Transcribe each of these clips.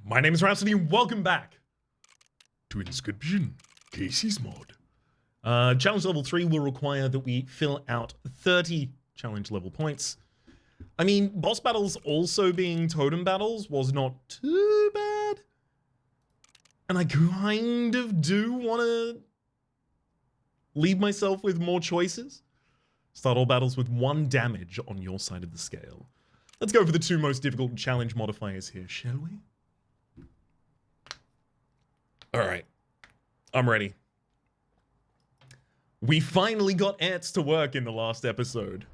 My name is Rhapsody and welcome back to Inscryption, Kaycee's mod. Challenge level 3 will require that we fill out 30 challenge level points. I mean, boss battles also being totem battles was not too bad. And I kind of do want to leave myself with more choices. Start all battles with 1 damage on your side of the scale. Let's go for the 2 most difficult challenge modifiers here, shall we? Alright, I'm ready. We finally got ants to work in the last episode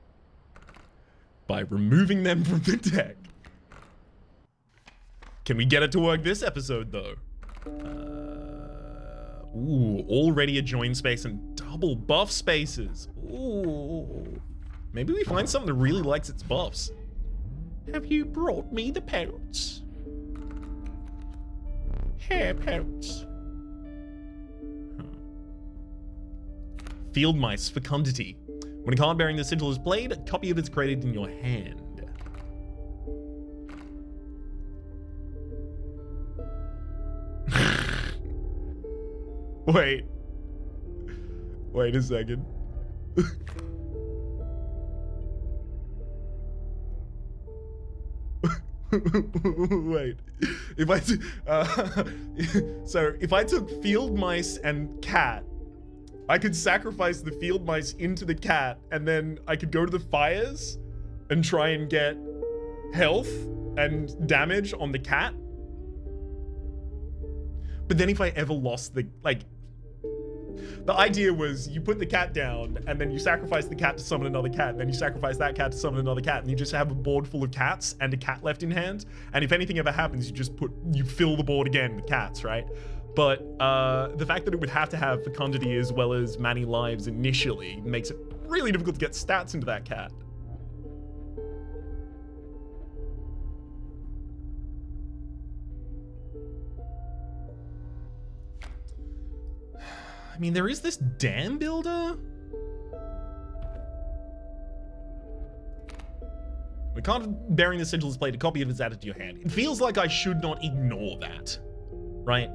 by removing them from the deck. Can we get it to work this episode, though? Ooh, already a join space and double buff spaces. Ooh. Maybe we find something that really likes its buffs. Have you brought me the parrots? Hair parrots. Field mice, fecundity. When a card bearing the sigil is played, a copy of it is created in your hand. Wait a second. Wait, so if I took field mice and cat, I could sacrifice the field mice into the cat, and then I could go to the fires and try and get health and damage on the cat. But then if I ever lost the idea was you put the cat down and then you sacrifice the cat to summon another cat, and then you sacrifice that cat to summon another cat, and you just have a board full of cats and a cat left in hand. And if anything ever happens, you fill the board again with cats, right? But the fact that it would have to have fecundity as well as many lives initially makes it really difficult to get stats into that cat. I mean, there is this dam builder. The card bearing the sigil is played, a copy of it is added to your hand. It feels like I should not ignore that, right?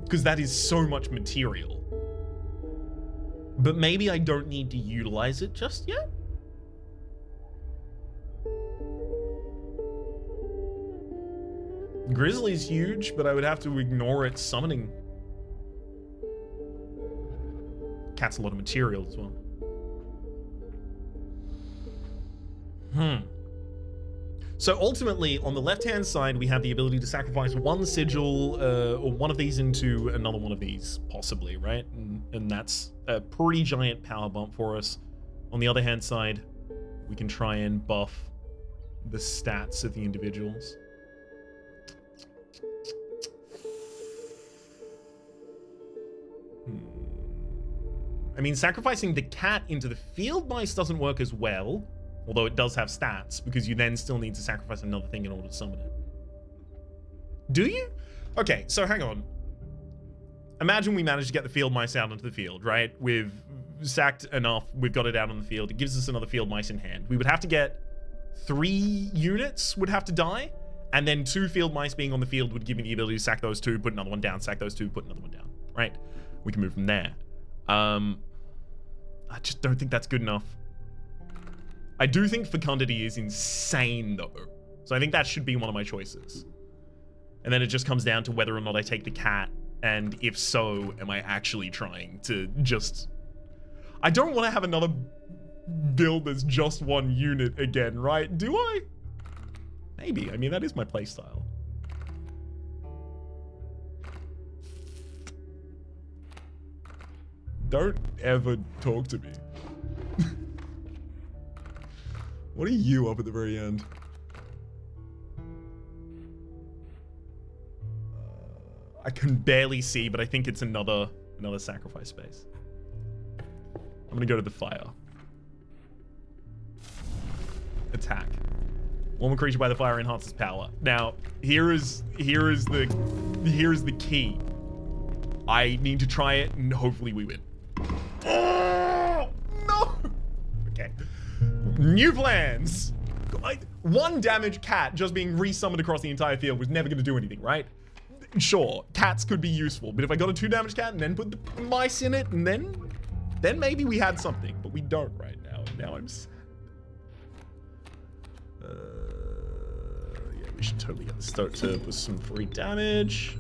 Because that is so much material. But maybe I don't need to utilize it just yet? Grizzly's huge, but I would have to ignore its summoning. Cat's a lot of material as well. So ultimately, on the left-hand side, we have the ability to sacrifice 1 sigil or one of these into another one of these, possibly, right? And that's a pretty giant power bump for us. On the other hand side, we can try and buff the stats of the individuals. I mean, sacrificing the cat into the field mice doesn't work as well. Although it does have stats, because you then still need to sacrifice another thing in order to summon it. Do you? Okay, so hang on. Imagine we managed to get the field mice out into the field, right? We've sacked enough, we've got it out on the field. It gives us another field mice in hand. We would have to get 3 units would have to die, and then 2 field mice being on the field would give me the ability to sack those 2, put another one down, sack those 2, put another one down, right? We can move from there. I just don't think that's good enough. I do think fecundity is insane, though. So I think that should be one of my choices. And then it just comes down to whether or not I take the cat, and if so, am I actually trying to just... I don't want to have another build that's just 1 unit again, right? Do I? Maybe. I mean, that is my playstyle. Don't ever talk to me. What are you up at the very end? I can barely see, but I think it's another sacrifice space. I'm gonna go to the fire. Attack. One more creature by the fire enhances power. Now, here is the key. I need to try it, and hopefully we win. Oh, no! Okay. New plans. One damage cat just being resummoned across the entire field was never going to do anything, right? Sure, cats could be useful, but if I got a 2 damage cat and then put the mice in it, and then maybe we had something, but we don't right now. And now I'm sad. Yeah, we should totally get the start to with some free damage.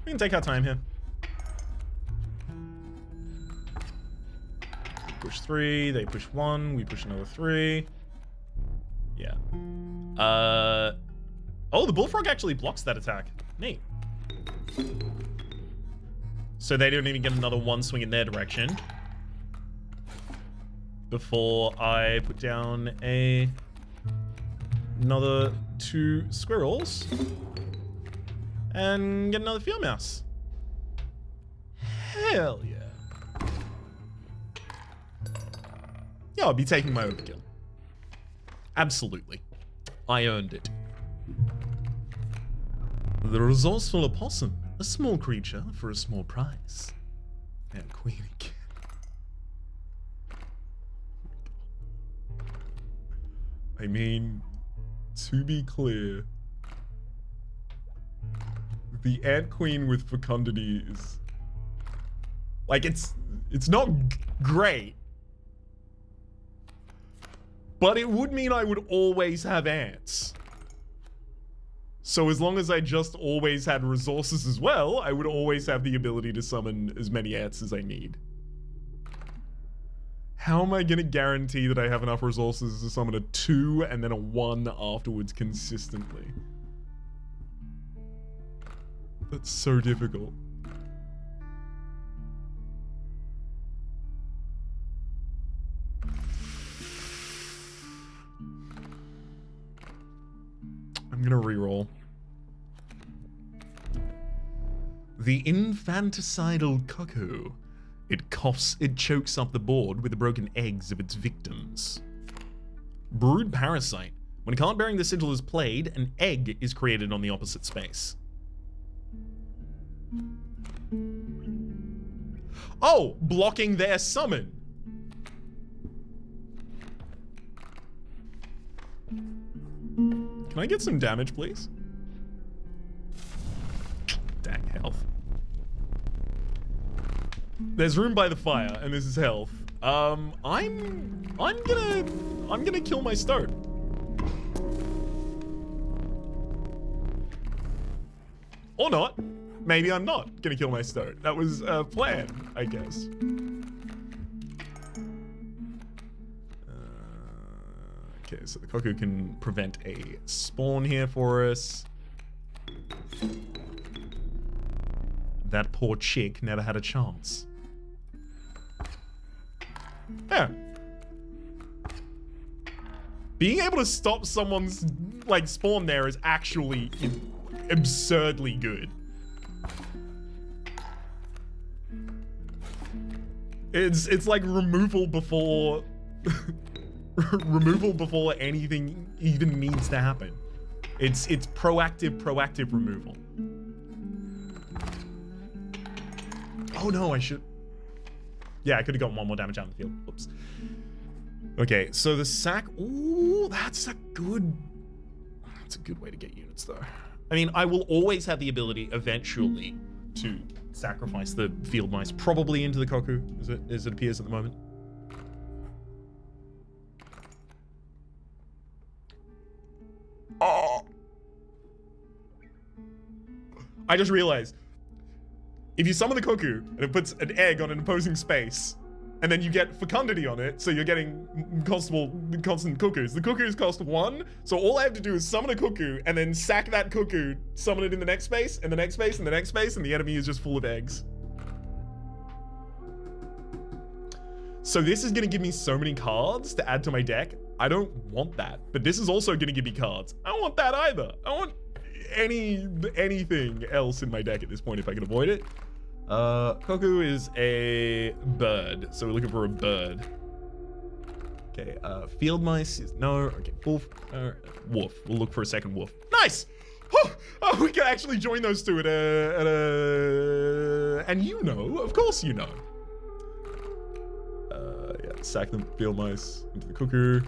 We can take our time here. Push 3, they push 1, we push another 3. Yeah. Oh, the bullfrog actually blocks that attack. Neat. So they don't even get another 1 swing in their direction before I put down another 2 squirrels and get another field mouse. Hell yeah. Yeah, I'll be taking my overkill. Absolutely. I earned it. The resourceful opossum. A small creature for a small price. And queen again. I mean, to be clear, the ant queen with fecundity is like it's not great, but it would mean I would always have ants. So as long as I just always had resources as well, I would always have the ability to summon as many ants as I need. How am I gonna guarantee that I have enough resources to summon a 2 and then a 1 afterwards consistently? That's so difficult. I'm gonna reroll. The infanticidal cuckoo. It coughs, it chokes up the board with the broken eggs of its victims. Brood parasite. When a card bearing the sigil is played, an egg is created on the opposite space. Oh, blocking their summon. Can I get some damage, please? Dang health. There's room by the fire, and this is health. I'm gonna kill my start. Or not. Maybe I'm not gonna kill my start. That was a plan, I guess. Okay, so the cuckoo can prevent a spawn here for us. That poor chick never had a chance. Yeah. Being able to stop someone's like spawn there is actually absurdly good. It's like removal before removal before anything even needs to happen. It's proactive removal. Oh no, I should. Yeah, I could have gotten 1 more damage out in the field. Oops. Okay, so the sack. Ooh, that's a good way to get units though. I mean, I will always have the ability eventually to sacrifice the field mice, probably into the cuckoo, as it appears at the moment. Oh. I just realized, if you summon the cuckoo and it puts an egg on an opposing space, and then you get fecundity on it, so you're getting constant cuckoos. The cuckoos cost 1, so all I have to do is summon a cuckoo and then sack that cuckoo, summon it in the next space, and the next space, and the next space, and the enemy is just full of eggs. So this is gonna give me so many cards to add to my deck. I don't want that, but this is also gonna give me cards. I don't want that either. I want anything else in my deck at this point if I can avoid it. Cuckoo is a bird, so we're looking for a bird. Okay, field mice is no. Okay, wolf. Wolf. We'll look for a second wolf. Nice! Oh, we can actually join those two at a... And you know, of course you know. Yeah, sack them, field mice into the cuckoo.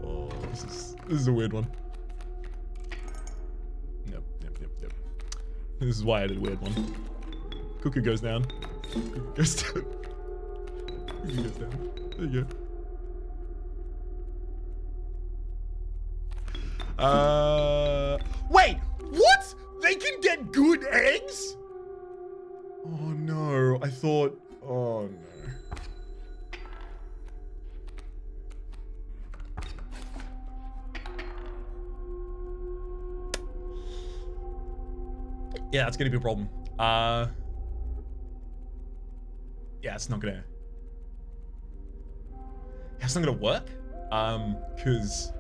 Oh, this is a weird one. Yep. This is why I did a weird one. Cuckoo goes down. Cuckoo goes down. Cuckoo goes down. There you go. Wait, what? They can get good eggs? Oh no, I thought, oh no. Yeah, that's gonna be a problem. Yeah, it's not gonna work. Cause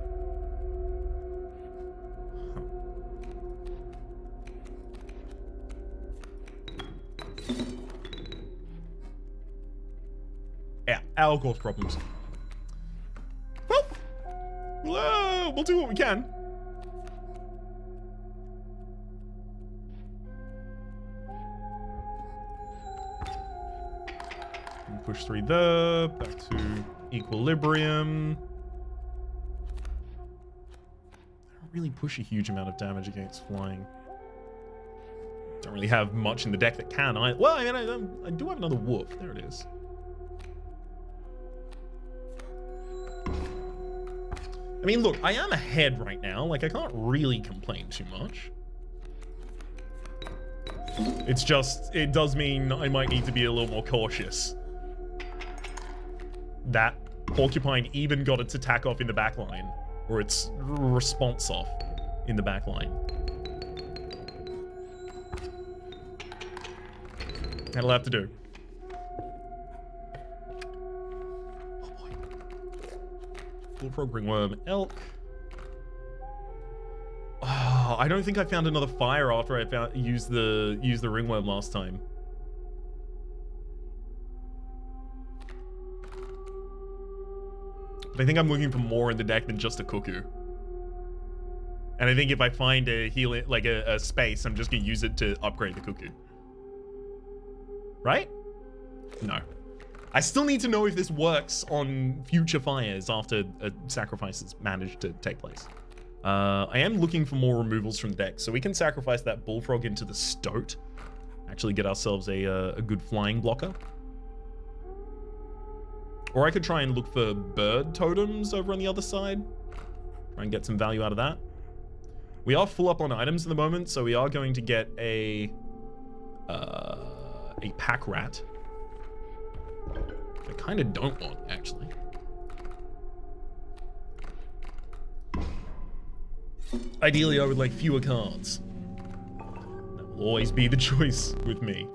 yeah, that'll cause problems. Well, we'll do what we can. Push 3 there, back to equilibrium. I don't really push a huge amount of damage against flying. Don't really have much in the deck that can. Well, I mean, I do have another wolf. There it is. I mean, look, I am ahead right now. Like, I can't really complain too much. It's just, it does mean I might need to be a little more cautious. That porcupine even got its attack off in the back line, or its response off in the back line. That'll have to do. Oh boy. Bullfrog, ringworm, elk. Oh, I don't think I found another fire after I used the ringworm last time. But I think I'm looking for more in the deck than just a cuckoo. And I think if I find a healing, like a space, I'm just gonna use it to upgrade the cuckoo. Right? No. I still need to know if this works on future fires after a sacrifice has managed to take place. I am looking for more removals from the deck, so we can sacrifice that bullfrog into the stoat. Actually get ourselves a good flying blocker. Or I could try and look for bird totems over on the other side. Try and get some value out of that. We are full up on items at the moment, so we are going to get a pack rat. I kind of don't want, actually. Ideally, I would like fewer cards. That will always be the choice with me.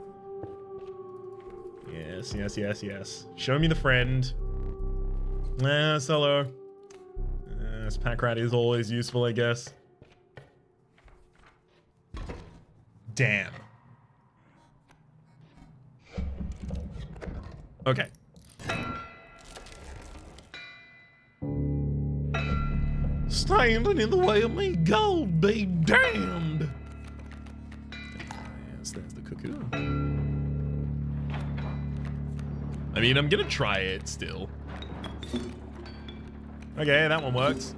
Yes. Show me the friend. Yes, hello. Yes, pack rat is always useful, I guess. Damn. Okay. Standing in the way of me, gold be damned. Yes, there's the cuckoo. I mean, I'm gonna try it still. Okay, that one works.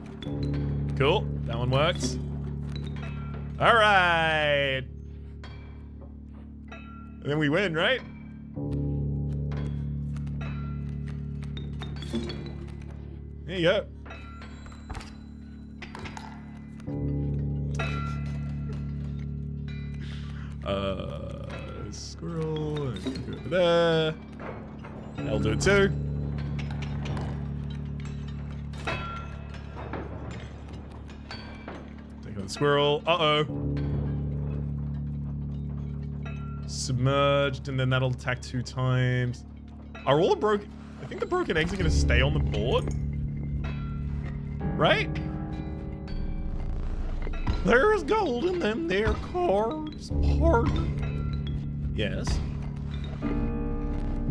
Cool, that one works. All right. And then we win, right? There you go. Squirrel, and go over there. I'll do it too. Take on the squirrel. Uh-oh. Submerged, and then that'll attack 2 times. Are all the broken... I think the broken eggs are going to stay on the board. Right? There's gold in them there cards, partner. Yes.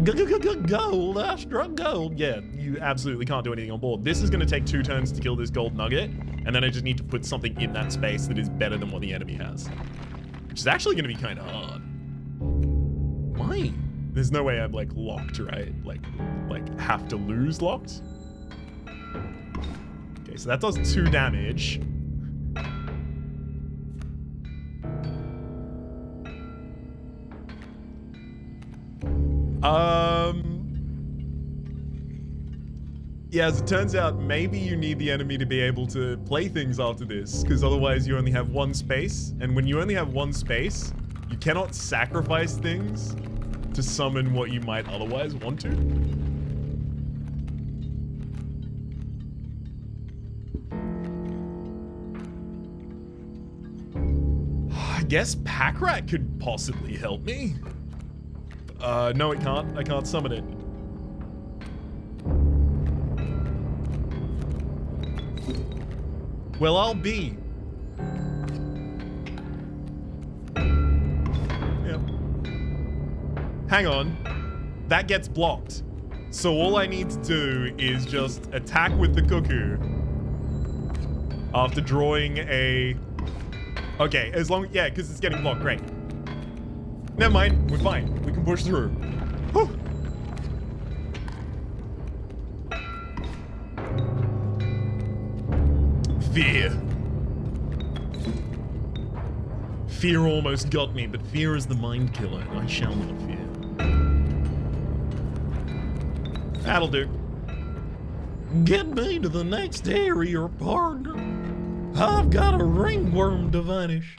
Gold, I struck gold. Yeah, you absolutely can't do anything on board. This is going to take 2 turns to kill this gold nugget, and then I just need to put something in that space that is better than what the enemy has. Which is actually going to be kind of hard. Why? There's no way I'm like locked, right? Like have to lose locked. Okay, so that does 2 damage. Yeah, as it turns out, maybe you need the enemy to be able to play things after this, because otherwise you only have 1 space, and when you only have 1 space, you cannot sacrifice things to summon what you might otherwise want to. I guess Pack Rat could possibly help me. No, it can't. I can't summon it. Well, I'll be. Yep. Hang on. That gets blocked. So all I need to do is just attack with the Cuckoo after drawing a... Okay, as long... Yeah, because it's getting blocked. Great. Never mind. We're fine. We can push through. Whew. Fear. Fear almost got me, but fear is the mind killer, and I shall not fear. That'll do. Get me to the next area, partner. I've got a ringworm to vanish.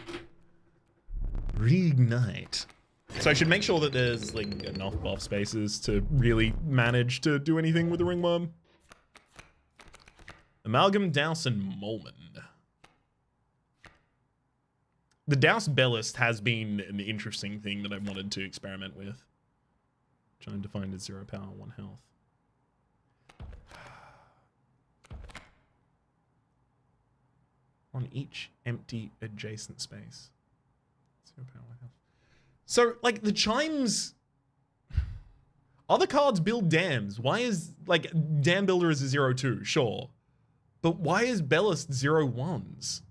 Reignite. So I should make sure that there's like enough buff spaces to really manage to do anything with the ringworm. Amalgam, Douse, and Molman. The Douse Bellist has been an interesting thing that I wanted to experiment with. Trying to find its 0 power, 1 health. On each empty adjacent space. 0 power, 1 health. So, like, the chimes... Other cards build dams. Why is, like, Dam Builder is a 0-2, sure. But why is Bellist 0-1s?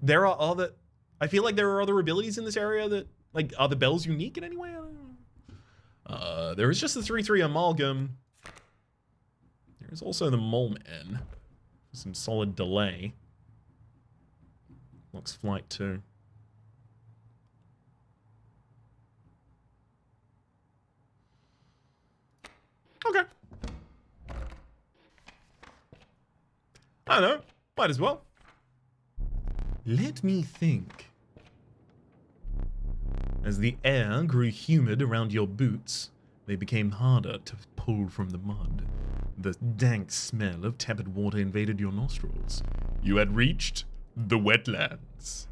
There are other... I feel like there are other abilities in this area that... Like, are the bells unique in any way? I don't know. There is just the 3-3 Amalgam. There is also the Moleman. Some solid delay. Looks flight too. Okay. I don't know. Might as well. Let me think. As the air grew humid around your boots, they became harder to pull from the mud. The dank smell of tepid water invaded your nostrils. You had reached the Wetlands.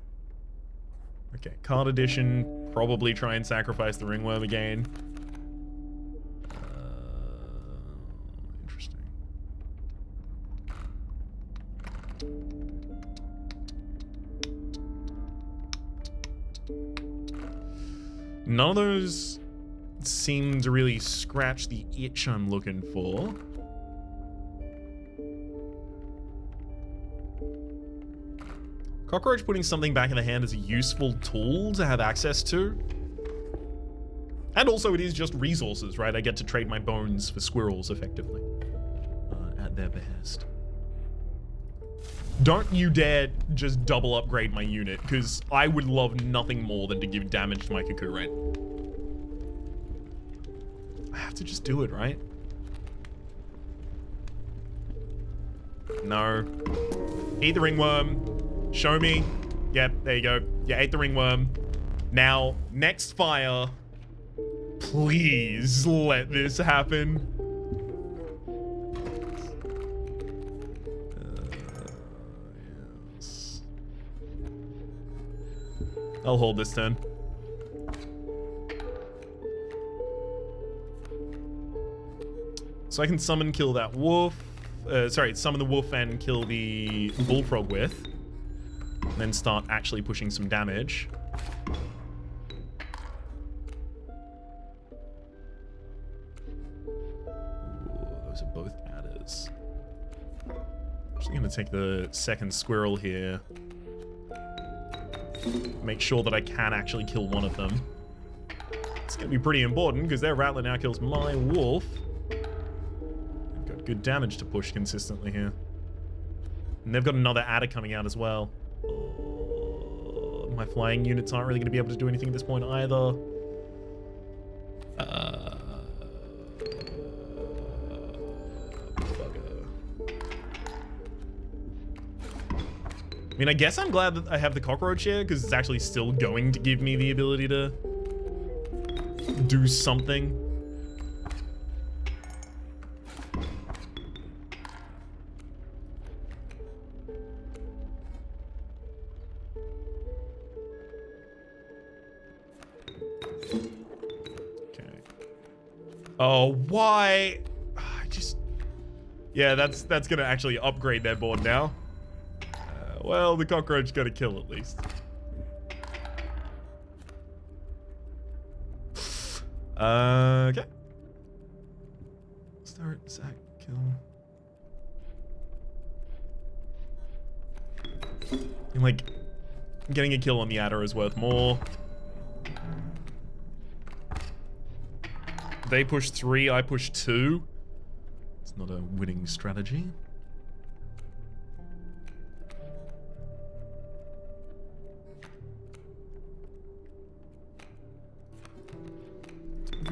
Okay, card edition. Probably try and sacrifice the ringworm again. Interesting. None of those seem to really scratch the itch I'm looking for. Cockroach putting something back in the hand is a useful tool to have access to. And also it is just resources, right? I get to trade my bones for squirrels effectively. At their behest. Don't you dare just double upgrade my unit, because I would love nothing more than to give damage to my Cuckoo, right? I have to just do it, right? No. Eat the ringworm. Show me. Yep, there you go. Yeah, ate the ringworm. Now, next fire. Please let this happen. Yes. I'll hold this turn. So I can summon, kill that wolf. Sorry, summon the wolf and kill the bullfrog with. And then start actually pushing some damage. Ooh, those are both adders. Just gonna take the second squirrel here. Make sure that I can actually kill one of them. It's gonna be pretty important because their rattler now kills my wolf. They've got good damage to push consistently here. And they've got another adder coming out as well. Oh, my flying units aren't really gonna be able to do anything at this point either. I mean, I guess I'm glad that I have the cockroach here, because it's actually still going to give me the ability to do something. Okay. Oh, why? I just... Yeah, that's gonna actually upgrade their board now. Well, the cockroach got a kill at least. Okay. Start, sack, kill. And like, getting a kill on the adder is worth more. They push 3, I push 2. It's not a winning strategy.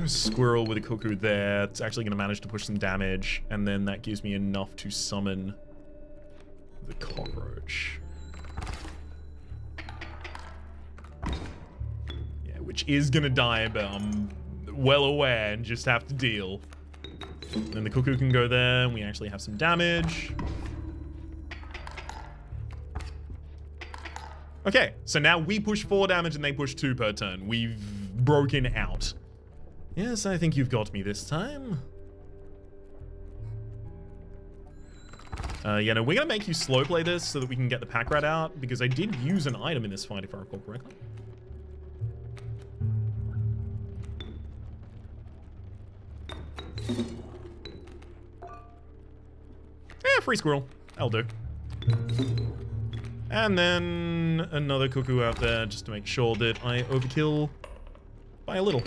Squirrel with a cuckoo there. It's actually going to manage to push some damage, and then that gives me enough to summon the cockroach. Yeah, which is going to die, but I'm well aware and just have to deal. And the cuckoo can go there, and we actually have some damage. Okay, so now we push 4 damage and they push 2 per turn. We've broken out. Yes, I think you've got me this time. Yeah, no, we're gonna make you slow play this so that we can get the pack rat out, because I did use an item in this fight, if I recall correctly. Yeah, free squirrel. That'll do. And then another cuckoo out there just to make sure that I overkill by a little.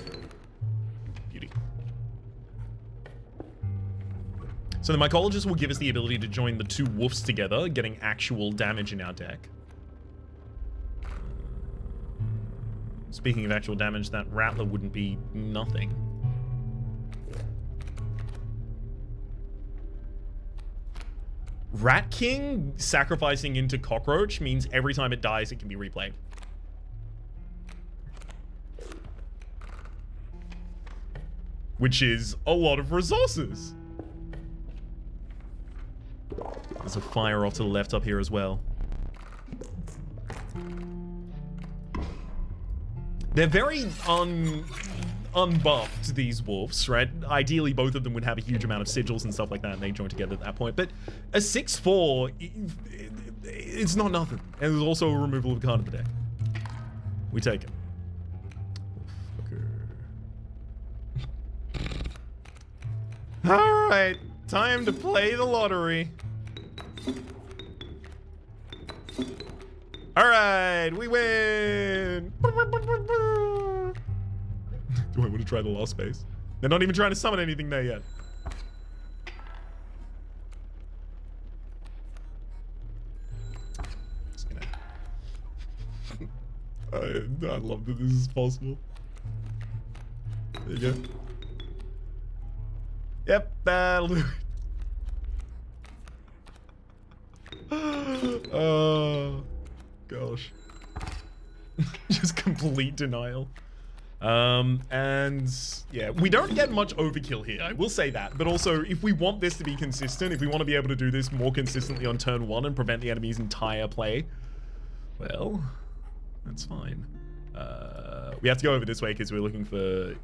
So the mycologist will give us the ability to join the 2 wolves together, getting actual damage in our deck. Speaking of actual damage, that rattler wouldn't be nothing. Rat King sacrificing into cockroach means every time it dies, it can be replayed. Which is a lot of resources. There's a fire off to the left up here as well. They're very unbuffed, these wolves, right? Ideally, both of them would have a huge amount of sigils and stuff like that, and they join together at that point. But a 6/4, it's not nothing. And there's also a removal of a card in the deck. We take it. All right, time to play the lottery. All right, we win. Do I want to try the lost space? They're not even trying to summon anything there yet. Just gonna... I love that this is possible. There you go. Yep, that'll do it. Oh, gosh. Just complete denial. And yeah, we don't get much overkill here, I will say that. But also, if we want this to be consistent, if we want to be able to do this more consistently on turn 1 and prevent the enemy's entire play, well, that's fine. We have to go over this way because we're looking for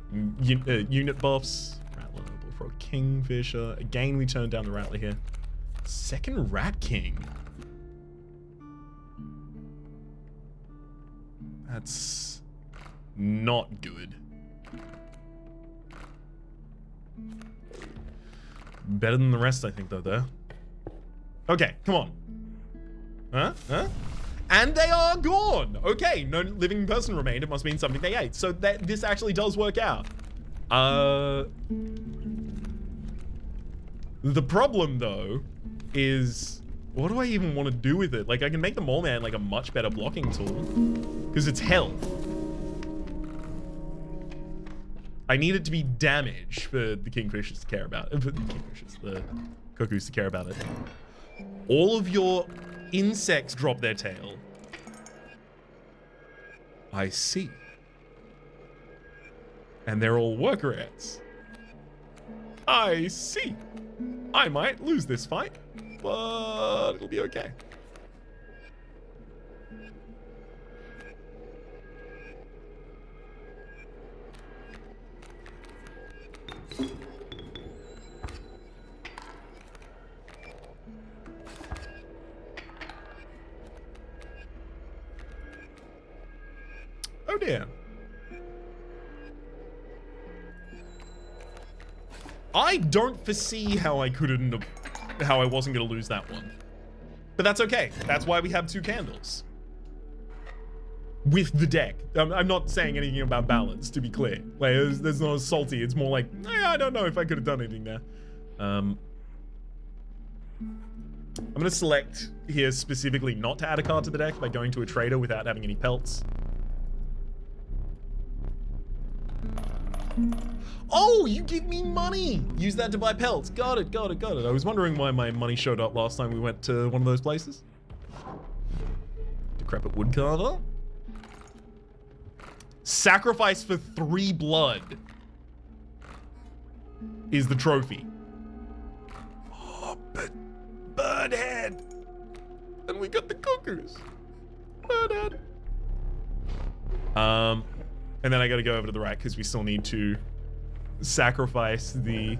unit buffs. Rattler, Bullfrog, Kingfisher. Again, we turn down the Rattler here. Second Rat King. That's not good. Better than the rest, I think, though. Okay, come on. Huh? And they are gone. Okay, no living person remained. It must mean something they ate. So this actually does work out. The problem, though, is what do I even want to do with it? Like, I can make the Mole Man like a much better blocking tool because it's health. I need it to be damage for the Kingfishers to care about. For the Kingfishers, the Cuckoos to care about it. All of your insects drop their tail. I see. And they're all worker ants. I see. I might lose this fight, but it'll be okay. Oh dear. I don't foresee how I wasn't gonna lose that one. But that's okay. That's why we have 2 candles. With the deck. I'm not saying anything about balance, to be clear. Like, there's no salty. It's more like, I don't know if I could have done anything there. I'm gonna select here specifically not to add a card to the deck by going to a trader without having any pelts. Oh, you give me money! Use that to buy pelts. Got it. I was wondering why my money showed up last time we went to one of those places. Decrepit woodcarver. Sacrifice for 3 blood is the trophy. Oh, but Birdhead! And we got the Cuckoos. Birdhead. And then I gotta go over to the right because we still need to sacrifice the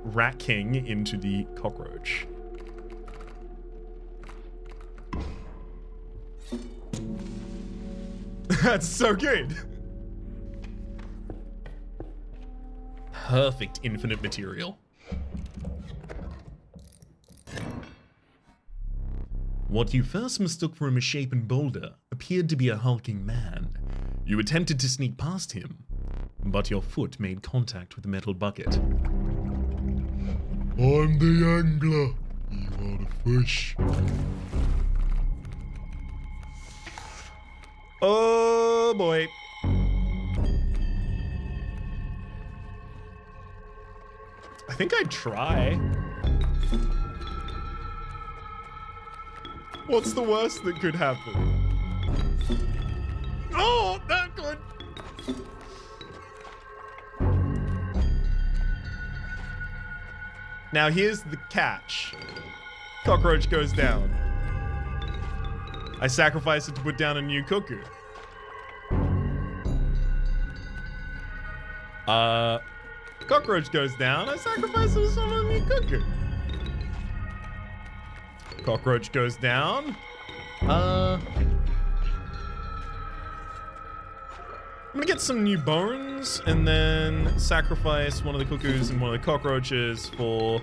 Rat King into the cockroach. That's so good. Perfect infinite material. What you first mistook for a misshapen boulder appeared to be a hulking man. You attempted to sneak past him, but your foot made contact with the metal bucket. I'm the angler. You are the fish. Oh boy. I think I'd try. What's the worst that could happen? Oh, not good. Now here's the catch. Cockroach goes down. I sacrifice it to put down a new cuckoo. Cockroach goes down. I sacrifice it to summon a new cuckoo. Cockroach goes down. I'm gonna get some new bones and then sacrifice one of the cuckoos and one of the cockroaches for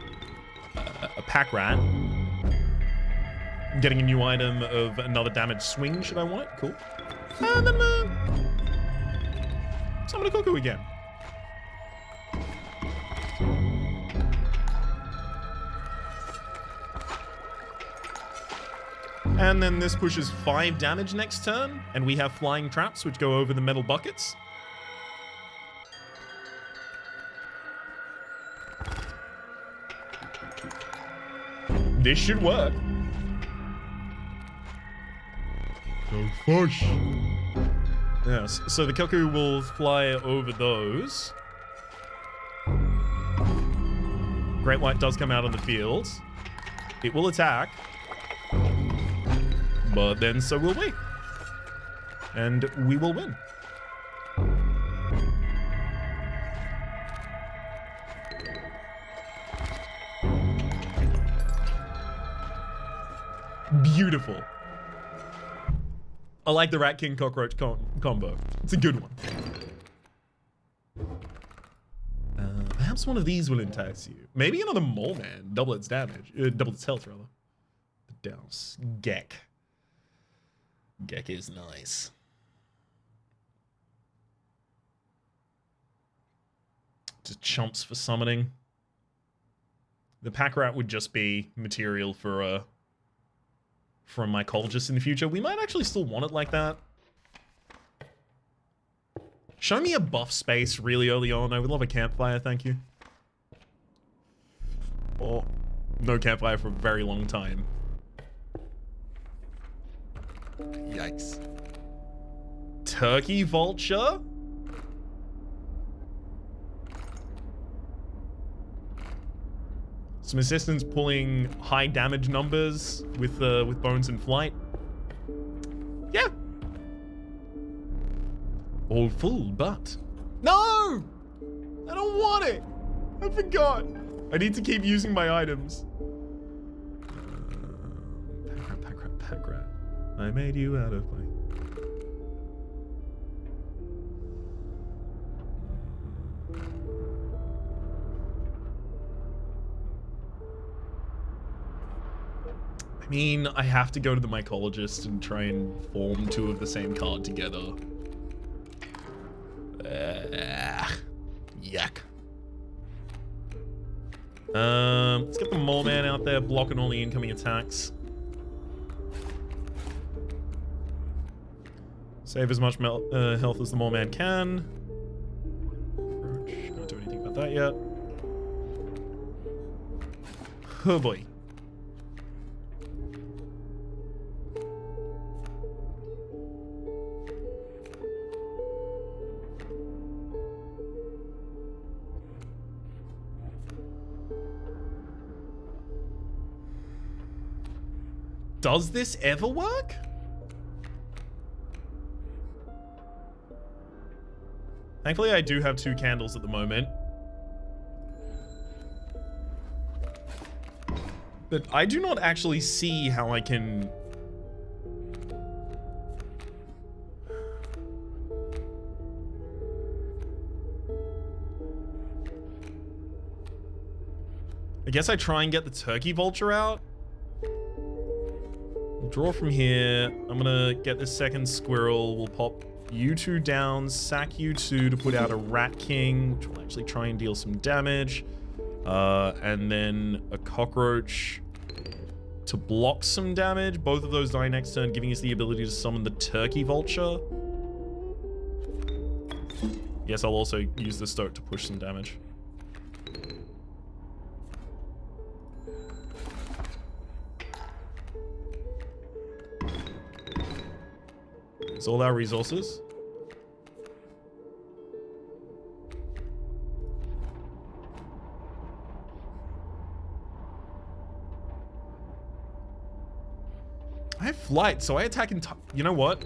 a pack rat. I'm getting a new item of another damage swing. Should I want it? Cool. And then summon a cuckoo again. And then this pushes 5 damage next turn, and we have flying traps which go over the metal buckets. This should work. No fish. Yes, so the cuckoo will fly over those. Great White does come out on the field. It will attack. But then so will we. And we will win. Beautiful. I like the Rat King cockroach combo. It's a good one. Perhaps one of these will entice you. Maybe another mole man. Double its damage. Double its health, rather. The douse. Gek. Gek is nice. Just chumps for summoning. The pack rat would just be material for a mycologist in the future. We might actually still want it like that. Show me a buff space really early on. I would love a campfire, thank you. Or no campfire for a very long time. Yikes. Turkey vulture? Some assistance pulling high damage numbers with bones in flight. Yeah. All full, but no! I don't want it. I forgot. I need to keep using my items. Pack rat. I made you out of clay. I mean, I have to go to the mycologist and try and form two of the same card together. Yuck. Let's get the mole man out there blocking all the incoming attacks. Save as much health as the mole man can. Can't do anything about that yet. Oh boy. Does this ever work? Thankfully, I do have 2 candles at the moment. But I do not actually see how I can... I guess I try and get the turkey vulture out. Draw from here. I'm gonna get this second squirrel. We'll pop you 2 down, sack you 2 to put out a rat king, which will actually try and deal some damage. And then a cockroach to block some damage. Both of those die next turn, giving us the ability to summon the turkey vulture. Yes, I'll also use the stoat to push some damage. It's all our resources. I have flight, so I attack in you know what?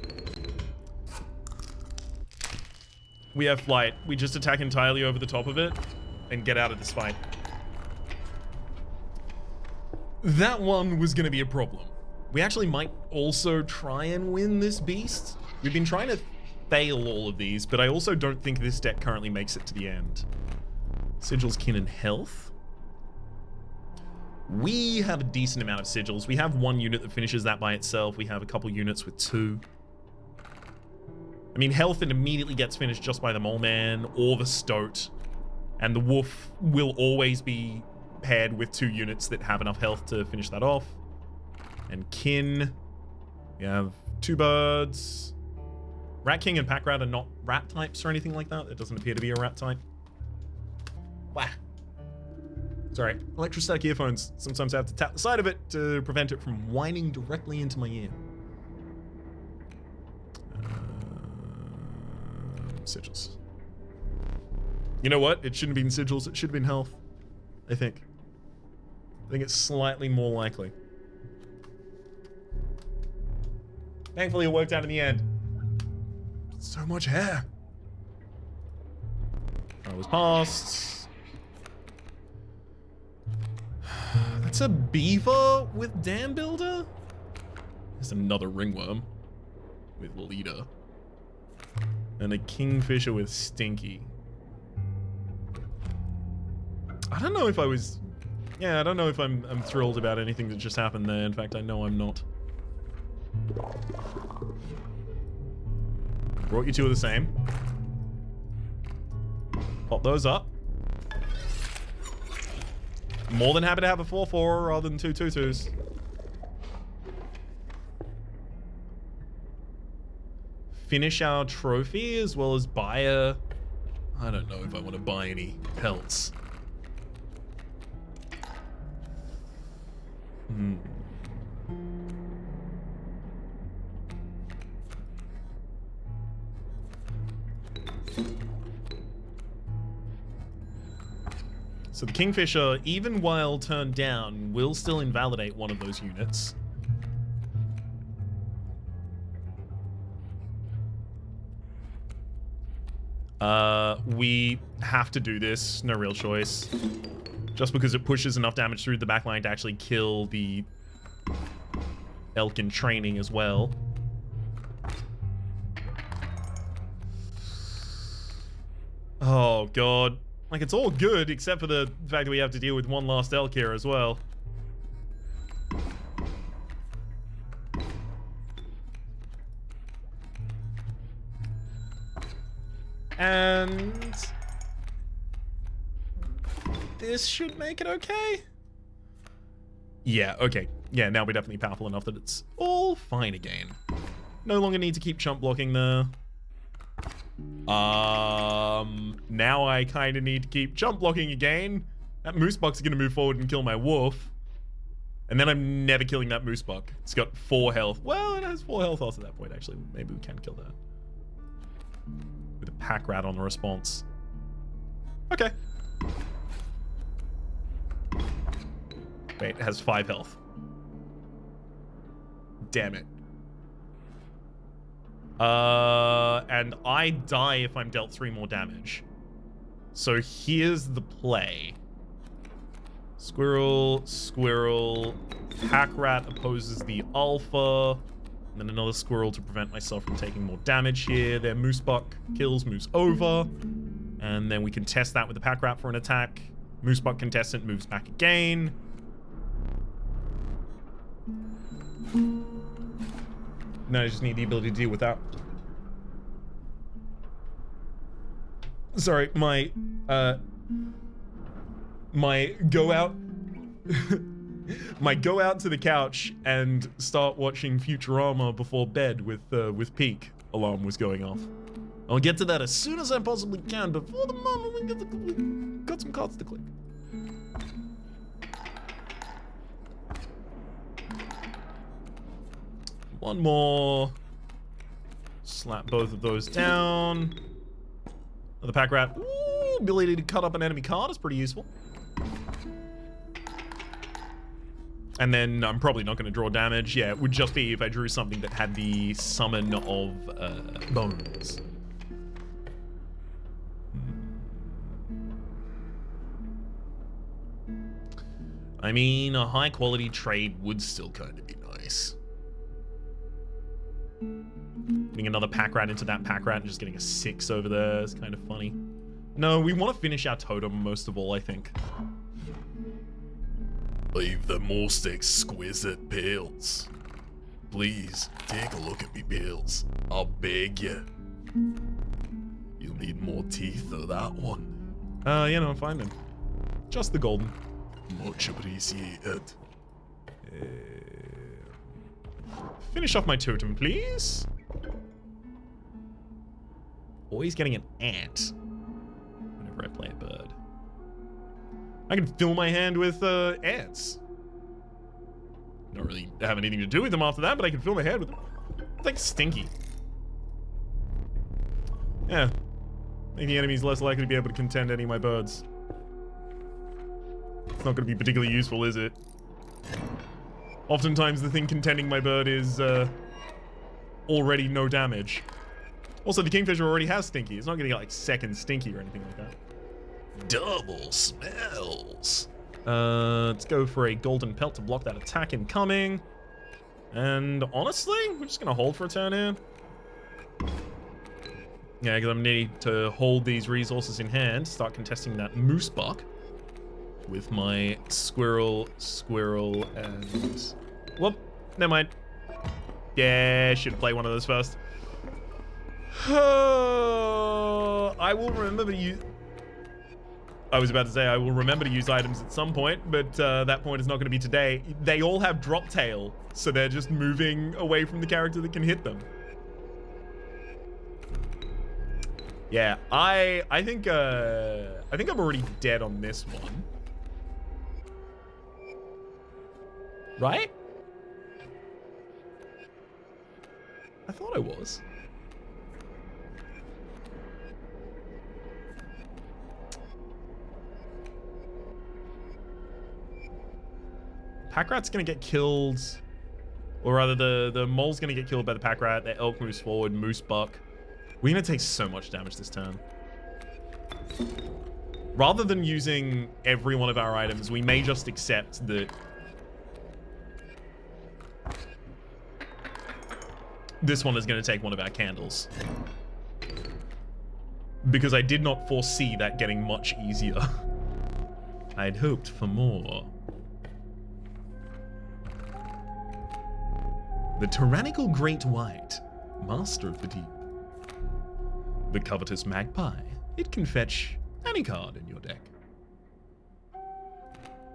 We have flight. We just attack entirely over the top of it and get out of this fight. That one was gonna be a problem. We actually might also try and win this beast. We've been trying to fail all of these, but I also don't think this deck currently makes it to the end. Sigils, kin, and health. We have a decent amount of sigils. We have 1 unit that finishes that by itself. We have a couple units with 2. I mean, health it immediately gets finished just by the mole man or the stoat. And the wolf will always be paired with 2 units that have enough health to finish that off. And kin. We have 2 birds. Rat King and Pack Rat are not rat types or anything like that. It doesn't appear to be a rat type. Wah. Sorry, electrostatic earphones. Sometimes I have to tap the side of it to prevent it from whining directly into my ear. Sigils. You know what? It shouldn't have been sigils. It should have been health. I think it's slightly more likely. Thankfully, it worked out in the end. So much hair. I was passed. That's a beaver with dam builder? There's another ringworm. with leader. And a kingfisher with stinky. I don't know if I was... Yeah, I don't know if I'm thrilled about anything that just happened there. In fact, I know I'm not. Brought you two of the same. Pop those up. More than happy to have a 4-4 rather than 2 2-2s. Finish our trophy as well as buy a... I don't know if I want to buy any pelts. So the Kingfisher, even while turned down, will still invalidate one of those units. We have to do this. No real choice. Just because it pushes enough damage through the backline to actually kill the elk in training as well. Oh, God. Like, it's all good, except for the fact that we have to deal with one last elk here as well. And... this should make it okay? Yeah, okay. Yeah, now we're definitely powerful enough that it's all fine again. No longer need to keep chump blocking there. Now I kind of need to keep jump blocking again. That moose buck's gonna move forward and kill my wolf. And then I'm never killing that moose buck. It's got 4 health. Well, it has 4 health also at that point, actually. Maybe we can kill that. With a pack rat on the response. Okay. Wait, it has 5 health. Damn it. And I die if I'm dealt 3 more damage. So here's the play. Squirrel, squirrel, pack rat opposes the alpha, and then another squirrel to prevent myself from taking more damage here. Their moose buck kills, moves over, and then we can test that with the pack rat for an attack. Moose buck contestant moves back again. No, I just need the ability to deal with that. Sorry, my go out my go out to the couch and start watching Futurama before bed with Peak alarm was going off. I'll get to that as soon as I possibly can, but for the moment we got some cards to click. One more. Slap both of those down. The pack rat. Ooh, ability to cut up an enemy card is pretty useful. And then I'm probably not going to draw damage. Yeah, it would just be if I drew something that had the summon of bones. I mean, a high quality trade would still kind of be nice. Putting another pack rat into that pack rat and just getting a 6 over there is kind of funny. No, we want to finish our totem most of all, I think. Leave the most exquisite pills. Please, take a look at me pills. I'll beg you. You'll need more teeth of that one. Yeah, no, I'm fine then. Just the golden. Much appreciated. Finish off my totem, please. Always getting an ant whenever I play a bird. I can fill my hand with ants. Don't really have anything to do with them after that, but I can fill my hand with them. It's like stinky. Yeah. Make the enemy's less likely to be able to contend any of my birds. It's not going to be particularly useful, is it? Oftentimes the thing contending my bird is already no damage. Also, the Kingfisher already has Stinky. It's not going to get like second Stinky or anything like that. Double smells. Let's go for a golden pelt to block that attack incoming. And honestly, we're just going to hold for a turn here. Yeah, because I'm need to hold these resources in hand, start contesting that moose buck with my squirrel, and... Whoop, never mind. Yeah, should play one of those first. I will remember to use... I was about to say I will remember to use items at some point, but that point is not going to be today. They all have drop tail, so they're just moving away from the character that can hit them. Yeah, I think I'm already dead on this one. Right? I thought I was. Pack rat's gonna get killed, or rather the mole's gonna get killed by the pack rat. The elk moves forward, moose buck. We're gonna take so much damage this turn. Rather than using every one of our items, we may just accept that this one is gonna take one of our candles. Because I did not foresee that getting much easier. I'd hoped for more. The tyrannical great white, master of the deep. The covetous magpie. It can fetch any card in your deck.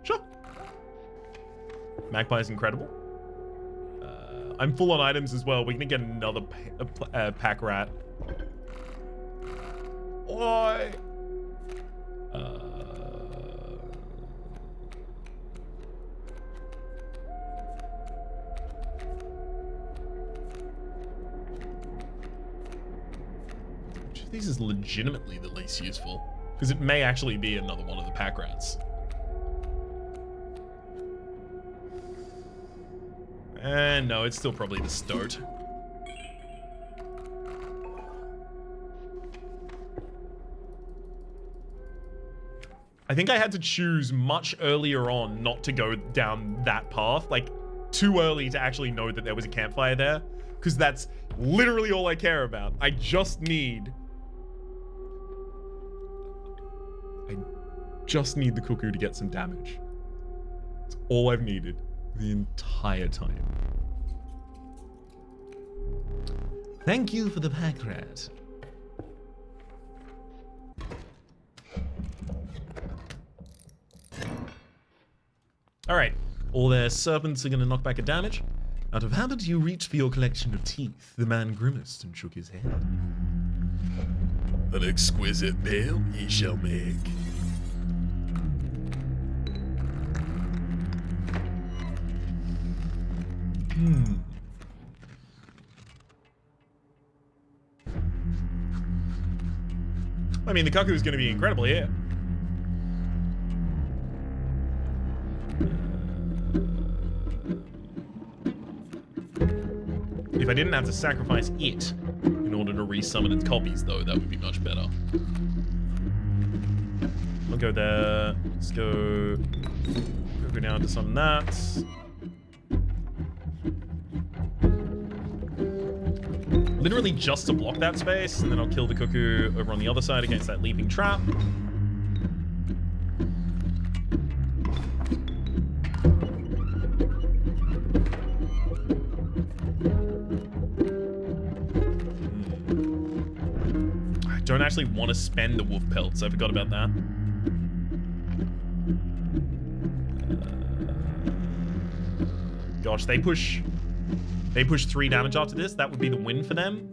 Sure. Magpie is incredible. I'm full on items as well. We're gonna get another pack rat. Oi! This is legitimately the least useful, because it may actually be another one of the pack rats. And no, it's still probably the start. I think I had to choose much earlier on not to go down that path, like too early to actually know that there was a campfire there, because that's literally all I care about. I just need the cuckoo to get some damage. That's all I've needed the entire time. Thank you for the pack rat. All right, all their serpents are gonna knock back a damage. Out of habit, you reach for your collection of teeth. The man grimaced and shook his head. An exquisite meal ye shall make. I mean, the Cuckoo is going to be incredible here. If I didn't have to sacrifice it in order to resummon its copies, though, that would be much better. I'll go there. Let's go down to summon that. Literally just to block that space, and then I'll kill the Cuckoo over on the other side against that leaping trap. I don't actually want to spend the wolf pelts. I forgot about that. Gosh, they push 3 damage after this. That would be the win for them.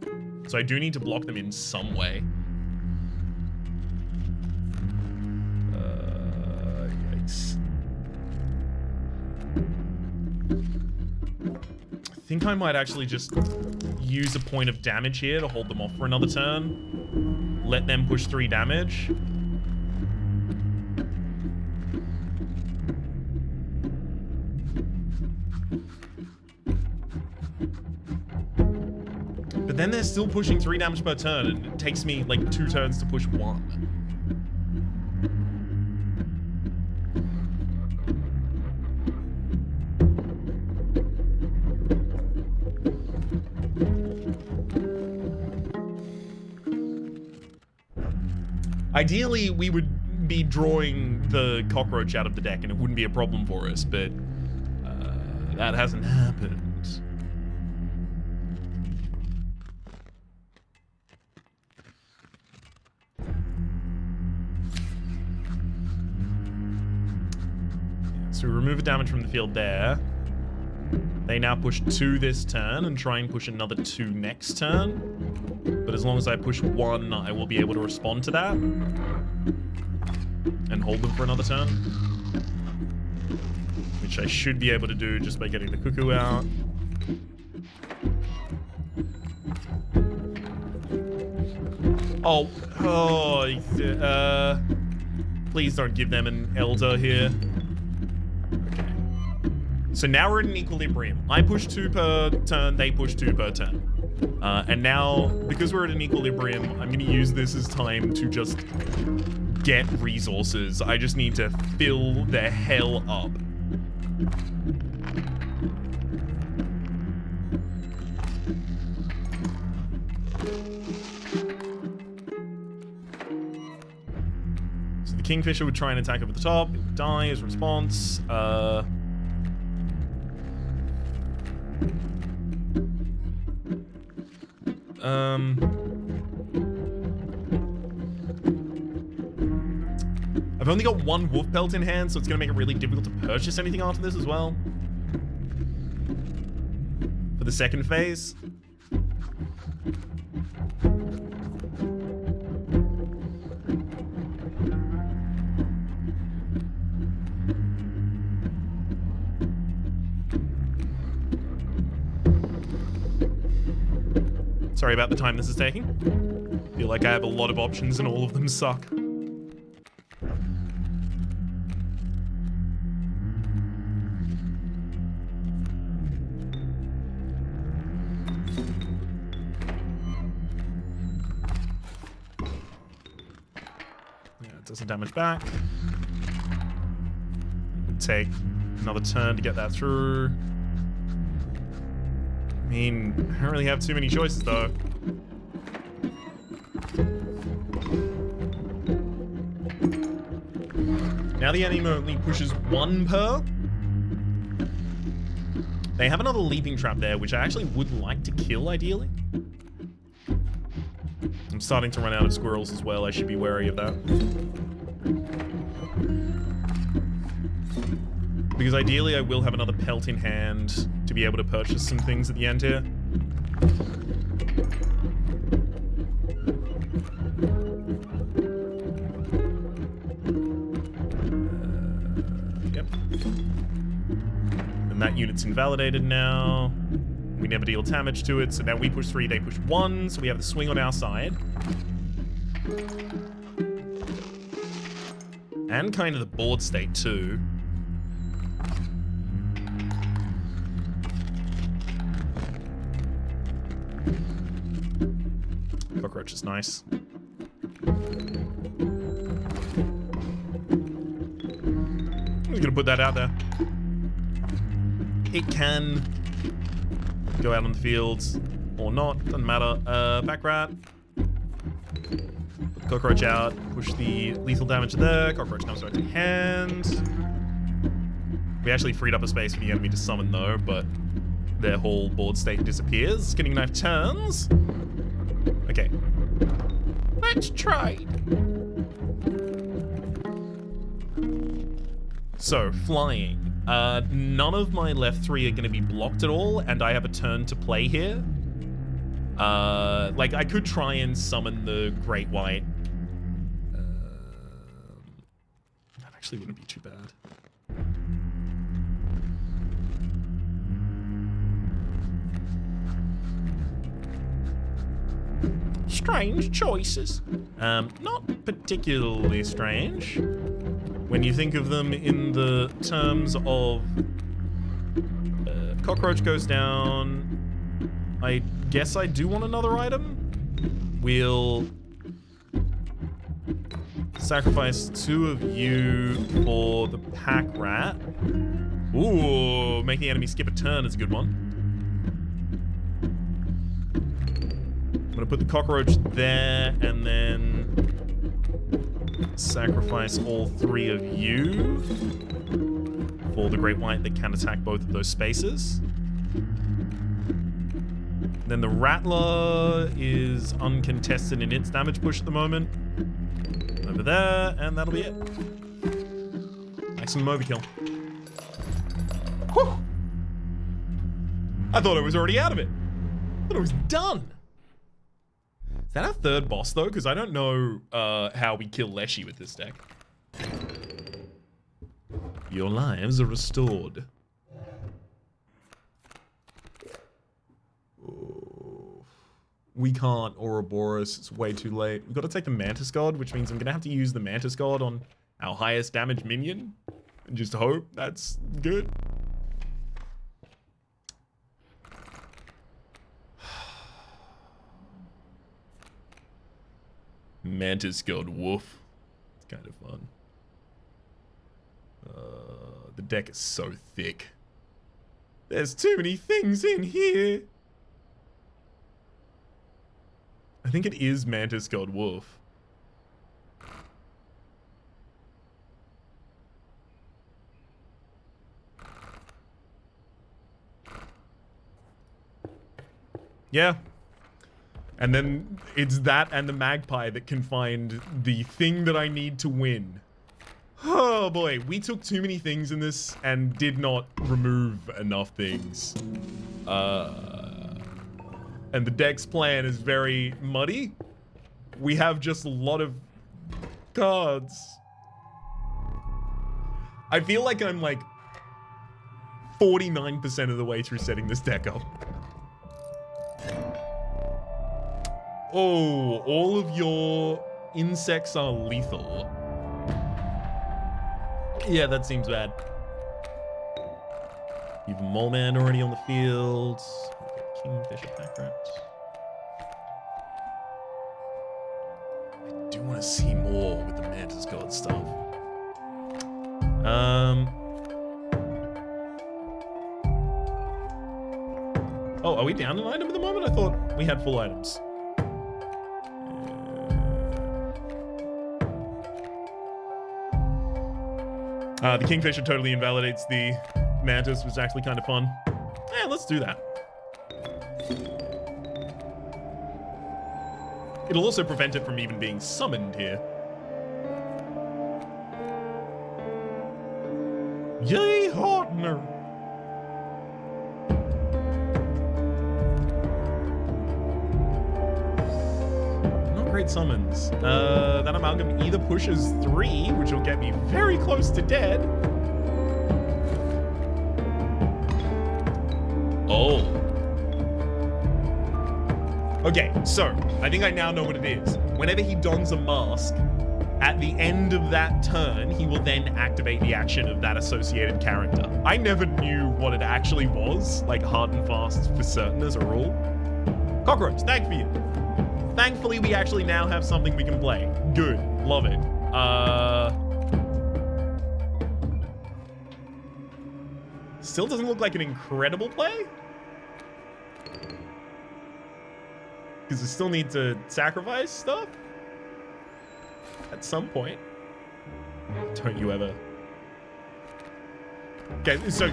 So I do need to block them in some way. Yikes. I think I might actually just use a point of damage here to hold them off for another turn. Let them push 3 damage. But then they're still pushing 3 damage per turn, and it takes me like 2 turns to push 1. Ideally, we would be drawing the cockroach out of the deck and it wouldn't be a problem for us, but that hasn't happened. So we remove a damage from the field there. They now push 2 this turn and try and push another 2 next turn. But as long as I push 1, I will be able to respond to that. And hold them for another turn. Which I should be able to do just by getting the Cuckoo out. Please don't give them an Elder here. So now we're in an equilibrium. I push 2 per turn, they push 2 per turn. And now, because we're at an equilibrium, I'm going to use this as time to just get resources. I just need to fill the hell up. So the Kingfisher would try and attack over the top. It would die as response. I've only got 1 wolf pelt in hand, so it's going to make it really difficult to purchase anything after this as well. For the second phase. Sorry about the time this is taking. Feel like I have a lot of options and all of them suck. Yeah, it does some damage back. It'd take another turn to get that through. I mean, I don't really have too many choices, though. Now the enemy only pushes 1 per. They have another leaping trap there, which I actually would like to kill, ideally. I'm starting to run out of squirrels as well. I should be wary of that. Because ideally I will have another pelt in hand to be able to purchase some things at the end here. Yep. And that unit's invalidated now. We never deal damage to it, so now we push 3, they push 1, so we have the swing on our side. And kind of the board state too. Cockroach is nice. I'm just gonna put that out there. It can go out on the fields or not, doesn't matter. Back rat. Put the cockroach out, push the lethal damage there. Cockroach comes back to hand. We actually freed up a space for the enemy to summon though, but their whole board state disappears. Skinning knife turns. Okay. Let's try. So, flying. None of my left 3 are going to be blocked at all, and I have a turn to play here. Like, I could try and summon the Great White. That actually wouldn't be too bad. Strange choices. Not particularly strange. When you think of them in the terms of cockroach goes down, I guess I do want another item. We'll sacrifice 2 of you for the pack rat. Ooh, making the enemy skip a turn is a good one. I'm gonna put the cockroach there and then sacrifice all 3 of you for the Great White that can attack both of those spaces. Then the Rattler is uncontested in its damage push at the moment. Over there, and that'll be it. Maximum overkill. Whew. I thought I was already out of it. I thought it was done. Is that our 3rd boss, though? Because I don't know how we kill Leshy with this deck. Your lives are restored. Oh. We can't Ouroboros. It's way too late. We've got to take the Mantis God, which means I'm going to have to use the Mantis God on our highest damage minion. And just hope that's good. Mantis God woof. It's kind of fun. The deck is so thick. There's too many things in here. I think it is Mantis God Wolf. Yeah. And then it's that and the Magpie that can find the thing that I need to win. Oh boy, we took too many things in this and did not remove enough things. And the deck's plan is very muddy. We have just a lot of cards. I feel like I'm like 49% of the way through setting this deck up. Oh, all of your insects are lethal. Yeah, that seems bad. You have a Mole Man already on the field. Kingfisher pack rat. I do want to see more with the Mantis God stuff. Oh, are we down an item at the moment? I thought we had full items. The Kingfisher totally invalidates the Mantis, which is actually kind of fun. Yeah, let's do that. It'll also prevent it from even being summoned here. Yay, Hartner! Not great summons. That Amalgam either pushes 3, which will get me very close to dead. Oh. Okay, so I think I now know what it is. Whenever he dons a mask, at the end of that turn, he will then activate the action of that associated character. I never knew what it actually was, like hard and fast for certain as a rule. Cockroach, thank you. Thankfully, we actually now have something we can play. Good, love it. Still doesn't look like an incredible play. Because I still need to sacrifice stuff at some point. Don't you ever. Okay, so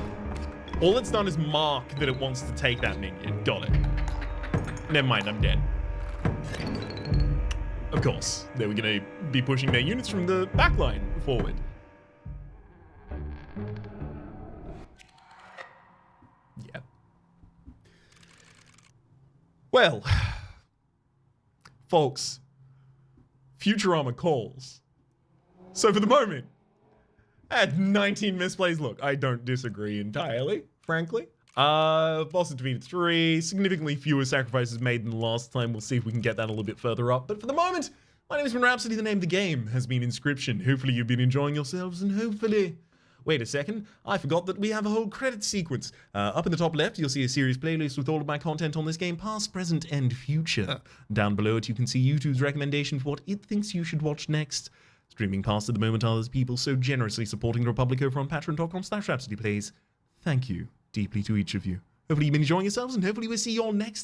all it's done is mark that it wants to take that minion. Got it. Never mind, I'm dead. Of course, they were going to be pushing their units from the back line forward. Yeah. Well, folks, Futurama calls. So for the moment, at 19 misplays, look, I don't disagree entirely, frankly. Bosses defeated 3, significantly fewer sacrifices made than last time. We'll see if we can get that a little bit further up. But for the moment, my name is Rhapsody. The name of the game has been Inscryption. Hopefully you've been enjoying yourselves, and hopefully... Wait a second, I forgot that we have a whole credit sequence. Up in the top left, you'll see a series playlist with all of my content on this game, past, present, and future. Down below it, you can see YouTube's recommendation for what it thinks you should watch next. Streaming past at the moment are those people so generously supporting the Republic over on patreon.com/RhapsodyPlays. Thank you deeply to each of you. Hopefully you've been enjoying yourselves, and hopefully we'll see you all next time.